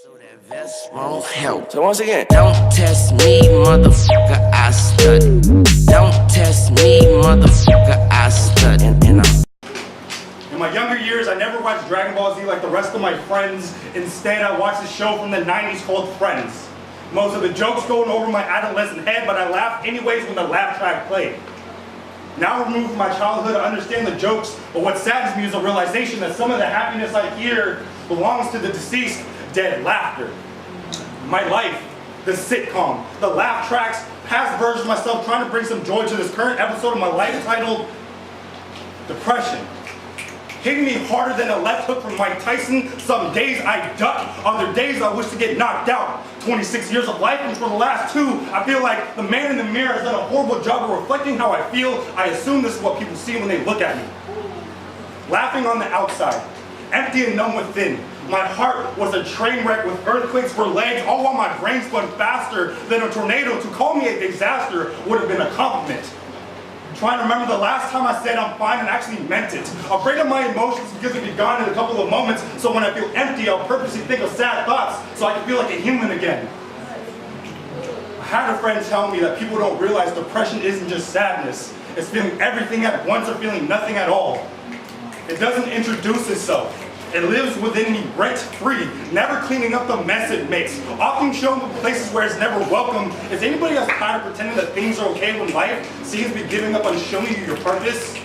So that vest won't help. So once again, don't test me, motherfucker, I study. Don't test me, motherfucker, I study. In my younger years, I never watched Dragon Ball Z like the rest of my friends. Instead, I watched a show from the 90s called Friends. Most of the jokes going over my adolescent head, but I laughed anyways when the laugh track played. Now removed from my childhood, I understand the jokes, but what saddens me is the realization that some of the happiness I hear belongs to the deceased, dead laughter. My life, the sitcom, the laugh tracks, past versions of myself trying to bring some joy to this current episode of my life titled Depression. Hitting me harder than a left hook from Mike Tyson. Some days I duck, other days I wish to get knocked out. 26 years of life, and for the last 2, I feel like the man in the mirror has done a horrible job of reflecting how I feel. I assume this is what people see when they look at me. Laughing on the outside, empty and numb within. My heart was a train wreck with earthquakes for legs, all while my brain spun faster than a tornado. To call me a disaster would have been a compliment. Trying to remember the last time I said I'm fine and actually meant it. Afraid of my emotions because they'll be gone in a couple of moments, so when I feel empty, I'll purposely think of sad thoughts so I can feel like a human again. I had a friend tell me that people don't realize depression isn't just sadness. It's feeling everything at once or feeling nothing at all. It doesn't introduce itself. It lives within me rent-free, never cleaning up the mess it makes, often shown in places where it's never welcome. Is anybody else tired of pretending that things are okay when life seems to be giving up on showing you your purpose?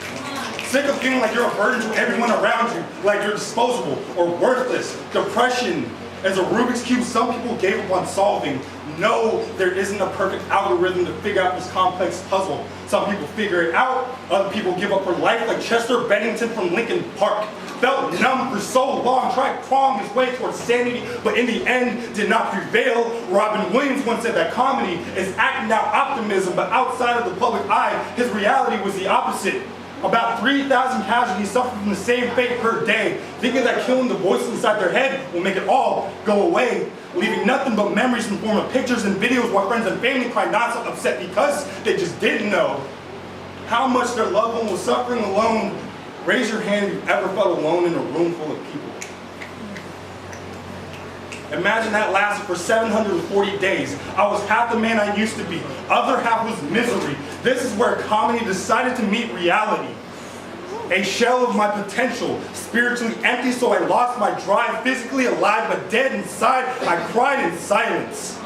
Sick of feeling like you're a burden to everyone around you, like you're disposable or worthless. Depression is a Rubik's Cube some people gave up on solving. No, there isn't a perfect algorithm to figure out this complex puzzle. Some people figure it out, other people give up for life, like Chester Bennington from Lincoln Park. Felt numb for so long, tried crawling his way towards sanity, but in the end did not prevail. Robin Williams once said that comedy is acting out optimism, but outside of the public eye, his reality was the opposite. About 3,000 casualties suffer from the same fate per day, thinking that killing the voice inside their head will make it all go away, leaving nothing but memories in the form of pictures and videos while friends and family cry not so upset because they just didn't know how much their loved one was suffering alone. Raise your hand if you've ever felt alone in a room full of people. Imagine that lasted for 740 days. I was half the man I used to be. Other half was misery. This is where comedy decided to meet reality. A shell of my potential, spiritually empty, so I lost my drive, physically alive but dead inside. I cried in silence.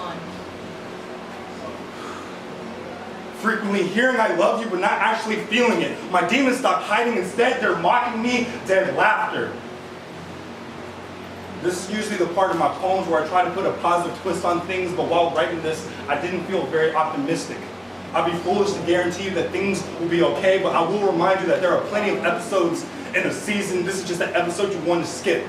Frequently hearing I love you but not actually feeling it. My demons stopped hiding, instead they're mocking me, dead laughter. This is usually the part of my poems where I try to put a positive twist on things, but while writing this, I didn't feel very optimistic. I'd be foolish to guarantee that things will be okay, but I will remind you that there are plenty of episodes in a season. This is just an episode you want to skip.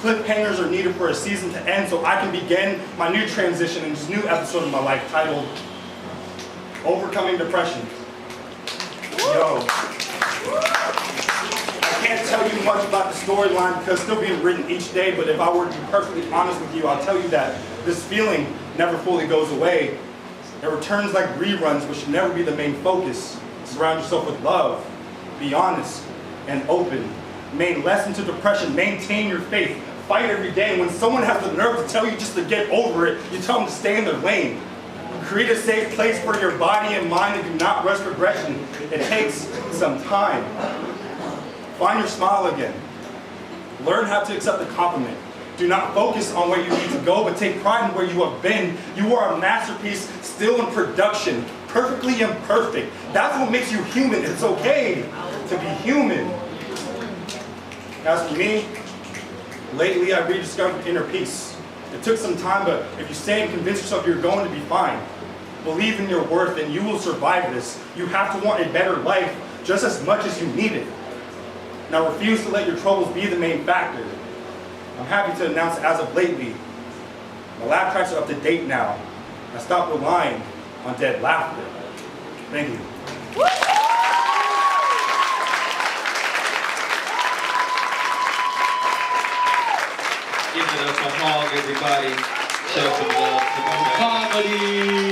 Cliffhangers are needed for a season to end so I can begin my new transition in this new episode of my life titled Overcoming Depression. Yo. I can't tell you much about the storyline because it's still being written each day, but if I were to be perfectly honest with you, I'll tell you that this feeling never fully goes away. It returns like reruns, which should never be the main focus. Surround yourself with love. Be honest and open. Main lesson to depression, maintain your faith. Fight every day. When someone has the nerve to tell you just to get over it, you tell them to stay in their lane. Create a safe place for your body and mind and do not rush progression. It takes some time. Find your smile again. Learn how to accept the compliment. Do not focus on where you need to go, but take pride in where you have been. You are a masterpiece still in production, perfectly imperfect. That's what makes you human. It's okay to be human. As for me, lately I've rediscovered inner peace. It took some time, but if you stay and convince yourself you're going to be fine, believe in your worth and you will survive this. You have to want a better life just as much as you need it. Now refuse to let your troubles be the main factor. I'm happy to announce as of lately, my laugh tracks are up to date now. I stopped relying on dead laughter. Thank you. Give it up for Hog, everybody. Show some love to COM3DY.